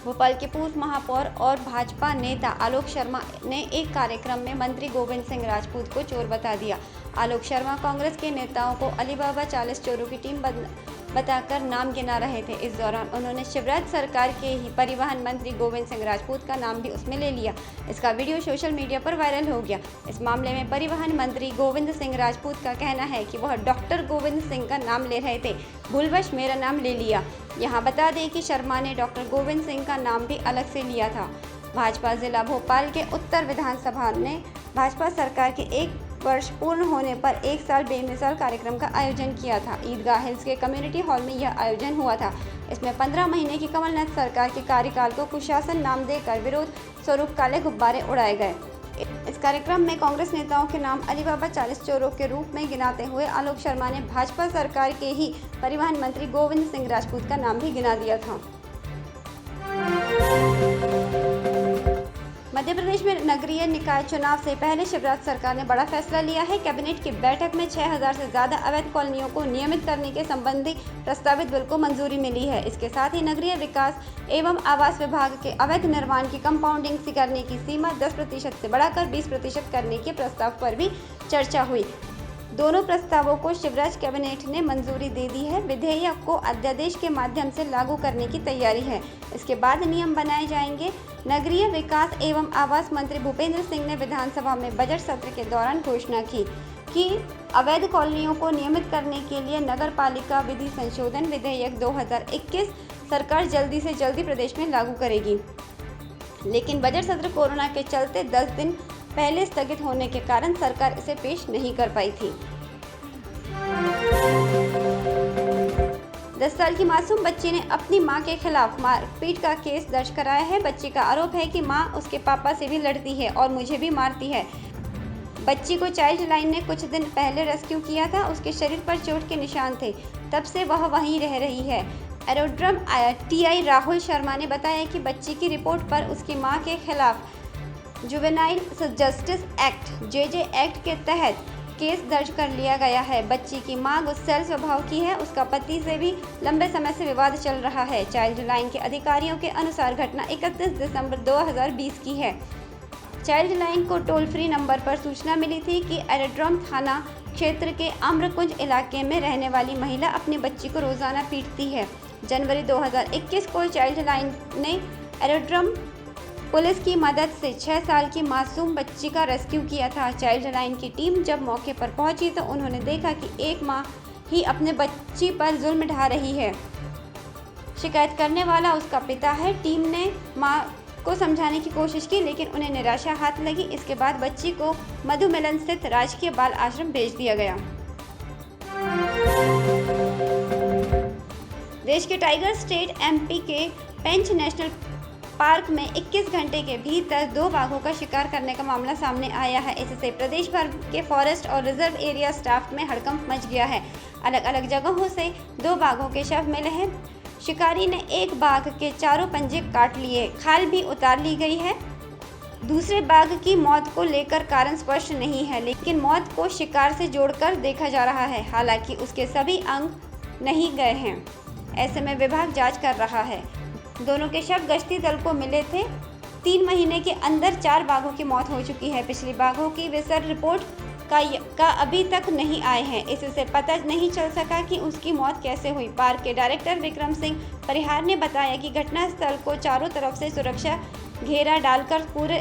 भोपाल के पूर्व महापौर और भाजपा नेता आलोक शर्मा ने एक कार्यक्रम में मंत्री गोविंद सिंह राजपूत को चोर बता दिया। आलोक शर्मा कांग्रेस के नेताओं को अलीबाबा 40 चोरों की टीम बताकर नाम गिना रहे थे। इस दौरान उन्होंने शिवराज सरकार के ही परिवहन मंत्री गोविंद सिंह राजपूत का नाम भी उसमें ले लिया। इसका वीडियो सोशल मीडिया पर वायरल हो गया। इस मामले में परिवहन मंत्री गोविंद सिंह राजपूत का कहना है कि वह डॉक्टर गोविंद सिंह का नाम ले रहे थे, भूलवश मेरा नाम ले लिया। यहाँ बता दें कि शर्मा ने डॉक्टर गोविंद सिंह का नाम भी अलग से लिया था। भाजपा जिला भोपाल के उत्तर विधानसभा ने भाजपा सरकार के 1 वर्ष पूर्ण होने पर 1 साल बेमिसाल कार्यक्रम का आयोजन किया था। ईदगाह हिल्स के कम्युनिटी हॉल में यह आयोजन हुआ था। इसमें 15 महीने की कमलनाथ सरकार के कार्यकाल को कुशासन नाम देकर विरोध स्वरूप काले गुब्बारे उड़ाए गए। इस कार्यक्रम में कांग्रेस नेताओं के नाम अलीबाबा 40 चोरों के रूप में गिनाते हुए आलोक शर्मा ने भाजपा सरकार के ही परिवहन मंत्री गोविंद सिंह राजपूत का नाम भी गिना दिया था। मध्य प्रदेश में नगरीय निकाय चुनाव से पहले शिवराज सरकार ने बड़ा फैसला लिया है। कैबिनेट की बैठक में 6000 से ज्यादा अवैध कॉलोनियों को नियमित करने के संबंधी प्रस्तावित बिल को मंजूरी मिली है। इसके साथ ही नगरीय विकास एवं आवास विभाग के अवैध निर्माण की कंपाउंडिंग करने की सीमा 10% से बढ़ाकर 20% करने के प्रस्ताव पर भी चर्चा हुई। दोनों प्रस्तावों को शिवराज कैबिनेट ने मंजूरी दे दी है। विधेयक को अध्यादेश के माध्यम से लागू करने की तैयारी है। इसके बाद नियम बनाए जाएंगे। नगरीय विकास एवं आवास मंत्री भूपेंद्र सिंह ने विधानसभा में बजट सत्र के दौरान घोषणा की कि अवैध कॉलोनियों को नियमित करने के लिए नगर पालिका विधि संशोधन विधेयक 2021 सरकार जल्दी से जल्दी प्रदेश में लागू करेगी। लेकिन बजट सत्र कोरोना के चलते 10 दिन पहले स्थगित होने के कारण सरकार इसे पेश नहीं कर पाई थी। 10 साल की मासूम बच्ची ने अपनी मां के खिलाफ मारपीट का केस दर्ज कराया है। बच्ची का आरोप है कि मां उसके पापा से भी लड़ती है और मुझे भी मारती है। बच्ची को चाइल्ड लाइन ने कुछ दिन पहले रेस्क्यू किया था। उसके शरीर पर चोट के निशान थे। तब से वह वहीं रह रही है। एरोड्रम टीआई राहुल शर्मा ने बताया कि बच्ची की रिपोर्ट पर उसकी मां के खिलाफ juvenile justice act JJ act के तहत केस दर्ज कर लिया गया है। बच्ची की मां गुस्सैल स्वभाव की है। उसका पति से भी लंबे समय से विवाद चल रहा है। चाइल्ड लाइन के अधिकारियों के अनुसार घटना 31 दिसंबर 2020 की है। चाइल्ड लाइन को टोल फ्री नंबर पर सूचना मिली थी कि एरोड्रम थाना क्षेत्र के आम्रकुंज इलाके में रहने वाली महिला अपनी बच्ची को रोजाना पीटती है। जनवरी 2021 को चाइल्ड लाइन ने एरोड्रम पुलिस की मदद से 6 साल की मासूम बच्ची का रेस्क्यू किया था। चाइल्ड लाइन की टीम जब मौके पर पहुंची तो उन्होंने देखा कि एक मां ही अपने बच्ची पर जुल्म ढा रही है। शिकायत करने वाला उसका पिता है। टीम ने मां को समझाने की कोशिश की लेकिन उन्हें निराशा हाथ लगी। इसके बाद बच्ची को मधुमिलन स्थित राजकीय बाल आश्रम भेज दिया गया। देश के टाइगर स्टेट एमपी के पेंच नेशनल पार्क में 21 घंटे के भीतर 2 बाघों का शिकार करने का मामला सामने आया है। इससे प्रदेश भर के फॉरेस्ट और रिजर्व एरिया स्टाफ में हड़कंप मच गया है। अलग अलग जगहों से 2 बाघों के शव मिले हैं। शिकारी ने एक बाघ के चारों पंजे काट लिए, खाल भी उतार ली गई है। दूसरे बाघ की मौत को लेकर कारण स्पष्ट नहीं है, लेकिन मौत को शिकार से जोड़कर देखा जा रहा है। हालांकि उसके सभी अंग नहीं गए हैं। ऐसे में विभाग जांच कर रहा है। दोनों के शव गश्ती दल को मिले थे। 3 महीने के अंदर 4 बाघों की मौत हो चुकी है। पिछले बाघों की विसर्ग रिपोर्ट का अभी तक नहीं आए हैं। इससे पता नहीं चल सका कि उसकी मौत कैसे हुई। पार्क के डायरेक्टर विक्रम सिंह परिहार ने बताया कि घटनास्थल को चारों तरफ से सुरक्षा घेरा डालकर पूरे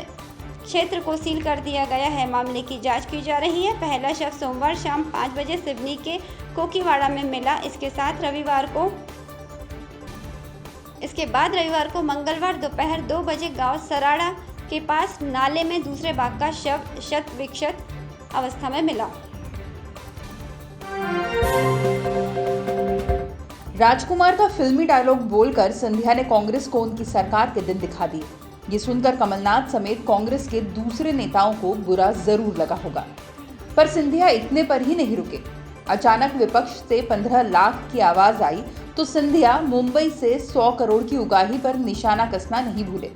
क्षेत्र को सील कर दिया गया है। मामले की जांच की जा रही है। पहला शव सोमवार शाम 5 बजे सिवनी के कोकीवाड़ा में मिला। इसके बाद रविवार को मंगलवार दोपहर 2 बजे गांव सराड़ा के पास नाले में दूसरे बाघ का शव शत विक्षत अवस्था में मिला। राजकुमार का फिल्मी डायलॉग बोलकर सिंधिया ने कांग्रेस को उनकी सरकार के दिन दिखा दिए। ये सुनकर कमलनाथ समेत कांग्रेस के दूसरे नेताओं को बुरा जरूर लगा होगा, पर सिंधिया इतने पर ही नहीं रुके। अचानक विपक्ष से 15 लाख की आवाज आई तो सिंधिया मुंबई से 100 करोड़ की उगाही पर निशाना कसना नहीं भूले।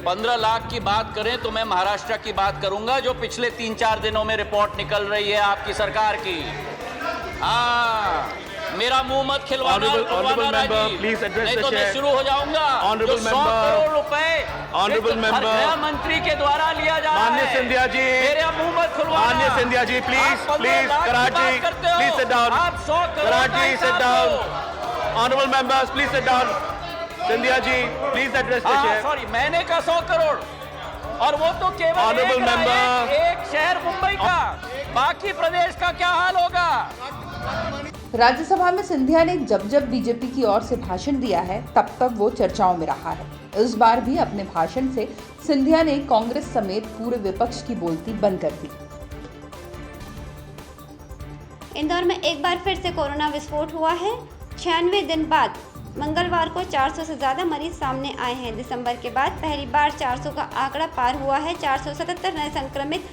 15 लाख की बात करें तो मैं महाराष्ट्र की बात करूंगा, जो पिछले 3-4 दिनों में रिपोर्ट निकल रही है आपकी सरकार की। हाँ, मेरा मुंह मत खिलवाना Honorable member, Rajiv. please address नहीं the तो मैं chair. शुरू हो जाऊंगा। Honorable जो 100 member. करोड़ रुपए Honorable member. गृह मंत्री के द्वारा लिया जा रहा है। माननीय सिंधिया जी, मेरा मुंह मत खुलवाना। माननीय सिंधिया जी, please, आप 15 please, लाख की कराची, बात करते हो। please sit down. आप 100 करोड़ Karachi, का sit हिसाब down. दो। Honorable members, please sit down. Sindhia ji, please address the chair. Sorry, मैंने कहा 100 करोड़ और वो तो केवल Honorable member. एक शहर मुंबई का, बाकी प्रदेश का क्या हाल होगा? राज्यसभा में सिंधिया ने जब जब बीजेपी की ओर से भाषण दिया है तब तक वो चर्चाओं में रहा है। इस बार भी अपने भाषण से सिंधिया ने कांग्रेस समेत पूरे विपक्ष की बोलती बंद कर दी। इंदौर में एक बार फिर से कोरोना विस्फोट हुआ है। 96 दिन बाद मंगलवार को 400 से ज़्यादा मरीज सामने आए हैं। दिसंबर के बाद पहली बार 400 का आंकड़ा पार हुआ है। 477 नए संक्रमित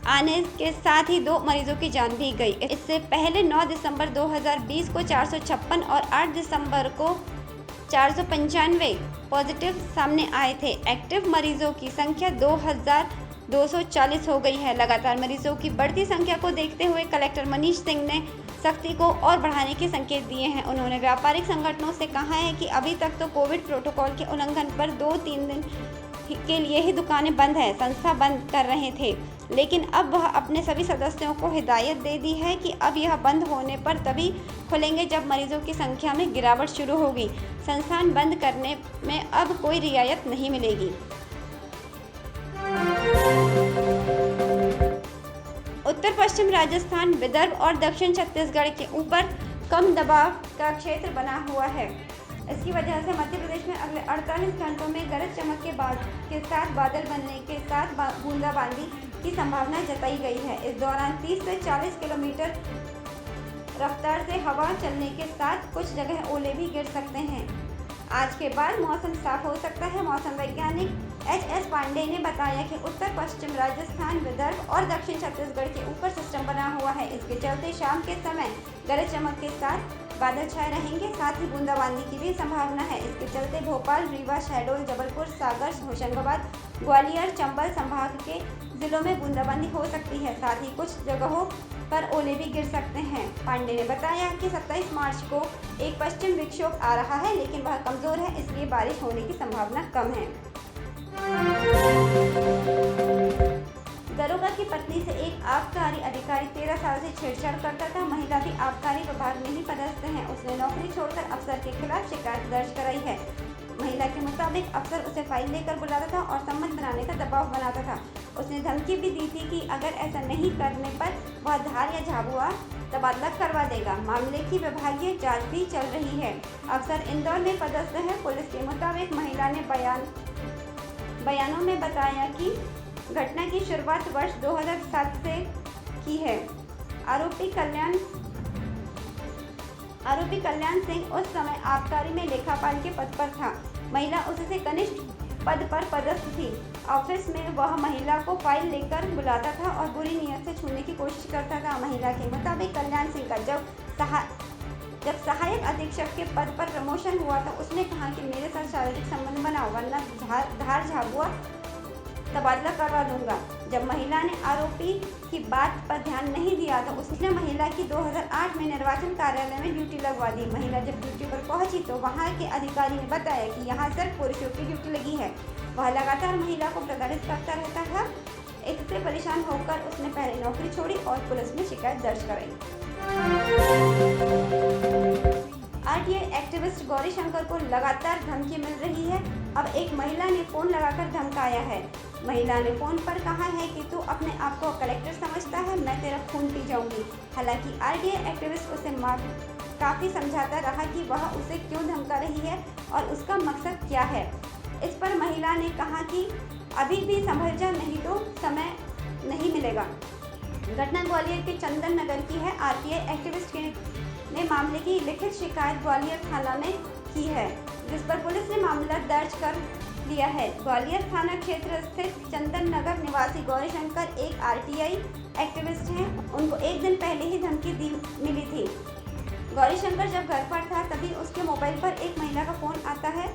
आने के साथ ही 2 मरीजों की जान भी गई। इससे पहले 9 दिसंबर 2020 को 456 और 8 दिसंबर को 495 पॉजिटिव सामने आए थे। एक्टिव मरीजों की संख्या 2240 हो गई है। लगातार मरीजों की बढ़ती संख्या को देखते हुए कलेक्टर मनीष सिंह ने सख्ती को और बढ़ाने के संकेत दिए हैं। उन्होंने व्यापारिक संगठनों से कहा है कि अभी तक तो कोविड प्रोटोकॉल के उल्लंघन पर 2-3 दिन के लिए ही दुकानें बंद है, संस्था बंद कर रहे थे, लेकिन अब वह अपने सभी सदस्यों को हिदायत दे दी है कि अब यह बंद होने पर तभी खुलेंगे जब मरीजों की संख्या में गिरावट शुरू होगी। संस्थान बंद करने में अब कोई रियायत नहीं मिलेगी। उत्तर पश्चिम राजस्थान, विदर्भ और दक्षिण छत्तीसगढ़ के ऊपर कम दबाव का क्षेत्र बना हुआ है। इसकी वजह से मध्य प्रदेश में अगले 48 घंटों में गरज चमक के साथ बादल बनने के साथ बूंदाबांदी की संभावना जताई गई है। इस दौरान 30 से 40 किलोमीटर रफ्तार से हवा चलने के साथ कुछ जगह ओले भी गिर सकते हैं। आज के बाद मौसम साफ हो सकता है। मौसम वैज्ञानिक एच.एस. पांडे ने बताया कि उत्तर पश्चिम राजस्थान, विदर्भ और दक्षिण छत्तीसगढ़ के ऊपर सिस्टम बना हुआ है। इसके चलते शाम के समय गरज चमक के साथ बादल छाए रहेंगे, साथ ही बूंदाबांदी की भी संभावना है। इसके चलते भोपाल, रीवा, शहडोल, जबलपुर, सागर, होशंगाबाद, ग्वालियर, चंबल संभाग के जिलों में बूंदाबांदी हो सकती है। साथ ही कुछ जगहों पर ओले भी गिर सकते हैं। पांडे ने बताया कि 27 मार्च को एक पश्चिम विक्षोभ आ रहा है, लेकिन वह कमजोर है, इसलिए बारिश होने की संभावना कम है। दरोगा की पत्नी से एक आबकारी अधिकारी 13 साल से छेड़छाड़ करता था। महिला भी आबकारी विभाग में ही पदस्थ है। उसने नौकरी छोड़कर अफसर के खिलाफ शिकायत दर्ज कराई है। महिला के मुताबिक अफसर उसे फाइल लेकर बुलाता था और संबंध बनाने का दबाव बनाता था। उसने धमकी भी दी थी कि अगर ऐसा नहीं करने पर वह धार या झाबुआ तबादला करवा देगा। मामले की विभागीय जांच भी चल रही है। अफसर इंदौर में पदस्थ है। पुलिस के मुताबिक महिला ने बयानों में बताया कि घटना की शुरुआत वर्ष 2007 से की है। आरोपी कल्याण सिंह उस समय आबकारी में लेखापाल के पद पर था। महिला उससे कनिष्ठ पद पर पदस्थ थी। ऑफिस में वह महिला को फाइल लेकर बुलाता था और बुरी नीयत से छूने की कोशिश करता था। महिला के मुताबिक कल्याण सिंह का जब सहायक अधीक्षक के पद पर प्रमोशन हुआ तो उसने कहा कि मेरे साथ शारीरिक संबंध बनाओ वरना धार झाबुआ तबादला करवा दूंगा। जब महिला ने आरोपी की बात पर ध्यान नहीं दिया तो उसने महिला की 2008 में निर्वाचन कार्यालय में ड्यूटी लगवा दी। महिला जब ड्यूटी पर पहुंची तो वहां के अधिकारी ने बताया कि यहां सिर्फ पुरुषों की ड्यूटी लगी है। वह लगातार महिला को प्रताड़ित करता रहता था। इससे परेशान होकर उसने पहले नौकरी छोड़ी और पुलिस में शिकायत दर्ज कराई। आरटीआई एक्टिविस्ट गौरीशंकर को लगातार धमकी मिल रही है। अब एक महिला ने फोन लगाकर धमकाया है। महिला ने फोन पर कहा है कि तू अपने आप को कलेक्टर समझता है, मैं तेरा खून पी जाऊंगी। हालांकि आरटीआई एक्टिविस्ट उसे काफ़ी समझाता रहा कि वह उसे क्यों धमका रही है और उसका मकसद क्या है। इस पर महिला ने कहा कि अभी भी संभल जा, नहीं तो समय नहीं मिलेगा। घटना ग्वालियर के चंदन नगर की है। आरटीआई एक्टिविस्ट ने मामले की लिखित शिकायत ग्वालियर थाना में की है, जिस पर पुलिस ने मामला दर्ज कर लिया है। ग्वालियर थाना क्षेत्र स्थित चंदन नगर निवासी गौरीशंकर एक आरटीआई एक्टिविस्ट हैं। उनको एक दिन पहले ही धमकी मिली थी। गौरीशंकर जब घर पर था तभी उसके मोबाइल पर एक महिला का फ़ोन आता है।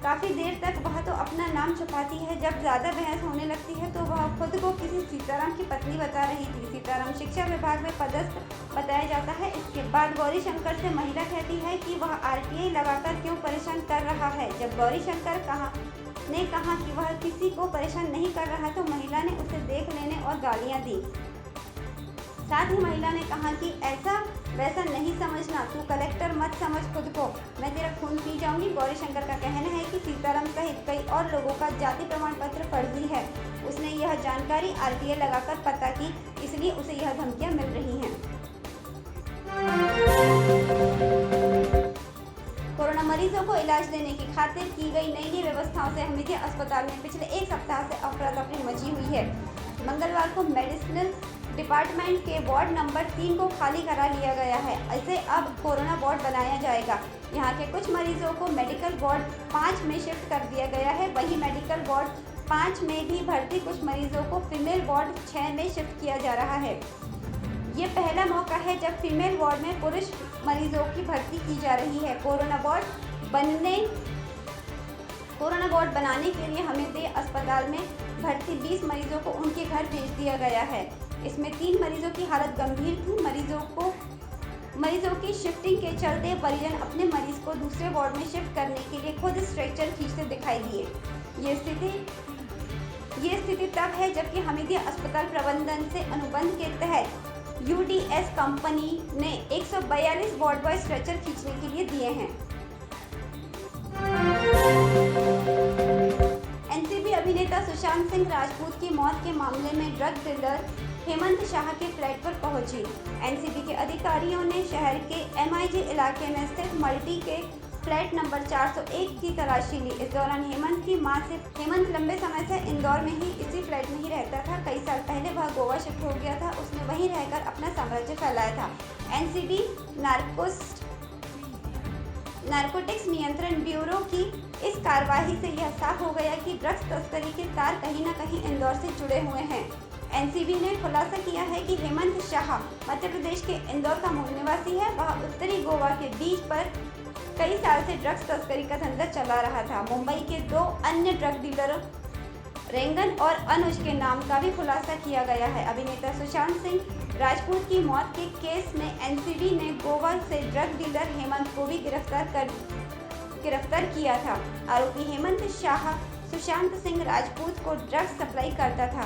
काफ़ी देर तक वह तो अपना नाम छुपाती है। जब ज़्यादा बहस होने लगती है तो वह खुद को किसी सीताराम की पत्नी बता रही थी। सीताराम शिक्षा विभाग में पदस्थ बताया जाता है। इसके बाद गौरीशंकर से महिला कहती है कि वह आरटीआई लगाकर क्यों परेशान कर रहा है। जब गौरीशंकर ने कहा कि वह किसी को परेशान नहीं कर रहा तो महिला ने उसे देख लेने और गालियां दी। साथ ही महिला ने कहा कि ऐसा वैसा नहीं समझना, तू कलेक्टर मत समझ खुद को, मैं तेरा खून पी जाऊंगी। गौरीशंकर का कहना है कि सीताराम सहित कई और लोगों का जाति प्रमाण पत्र फर्जी है। उसने यह जानकारी आरटीआई लगाकर पता की, इसलिए उसे यह धमकियां मिल रही हैं। कोरोना मरीजों को इलाज देने की खातिर की गई नई व्यवस्थाओं से हमीदिया अस्पताल में पिछले एक सप्ताह से अफरा तफरी मची हुई है। मंगलवार को मेडिसिनल डिपार्टमेंट के वार्ड नंबर 3 को खाली करा लिया गया है। इसे अब कोरोना वार्ड बनाया जाएगा। यहाँ के कुछ मरीजों को मेडिकल वार्ड 5 में शिफ्ट कर दिया गया है। वहीं मेडिकल वार्ड 5 में भी भर्ती कुछ मरीजों को फीमेल वार्ड 6 में शिफ्ट किया जा रहा है। ये पहला मौका है जब फीमेल वार्ड में पुरुष मरीजों की भर्ती की जा रही है। कोरोना वार्ड बनाने के लिए हमीदिया अस्पताल में भर्ती 20 मरीजों को उनके घर भेज दिया गया है। इसमें 3 मरीजों की हालत गंभीर थी। मरीजों की शिफ्टिंग के चलते परिजन अपने मरीज को दूसरे वार्ड में शिफ्ट करने के लिए खुद स्ट्रेचर खींचते दिखाई दिए। ये स्थिति तब है जबकि हमीदिया अस्पताल प्रबंधन से अनुबंध के तहत यूडीएस कंपनी ने 142 वार्ड बॉय स्ट्रेचर खींचने के लिए दिए हैं। एनसीबी अभिनेता सुशांत सिंह राजपूत की मौत के मामले में ड्रग डीलर हेमंत शाह के फ्लैट पर पहुंची। एनसीबी के अधिकारियों ने शहर के एमआईजी इलाके में स्थित मल्टी के फ्लैट नंबर 401 की तलाशी ली। इस दौरान हेमंत की मां से हेमंत लंबे समय से इंदौर में ही इसी फ्लैट में ही रहता था। कई साल पहले वह गोवा शिफ्ट हो गया था। उसने वहीं रहकर अपना साम्राज्य फैलाया था। एनसीबी नारकोटिक्स नियंत्रण ब्यूरो की इस कार्रवाई से यह साफ हो गया कि ड्रग्स तस्करी के तार कहीं न कहीं इंदौर से जुड़े हुए हैं। एनसीबी ने खुलासा किया है कि हेमंत शाह मध्य प्रदेश के इंदौर का मूल निवासी है। वह उत्तरी गोवा के बीच पर कई साल से ड्रग्स तस्करी का धंधा चला रहा था। मुंबई के 2 अन्य ड्रग डीलरों रेंगन और अनुज के नाम का भी खुलासा किया गया है। अभिनेता सुशांत सिंह राजपूत की मौत के केस में एनसीबी ने गोवा से ड्रग डीलर हेमंत को भी गिरफ्तार किया था। आरोपी हेमंत शाह सुशांत सिंह राजपूत को ड्रग्स सप्लाई करता था।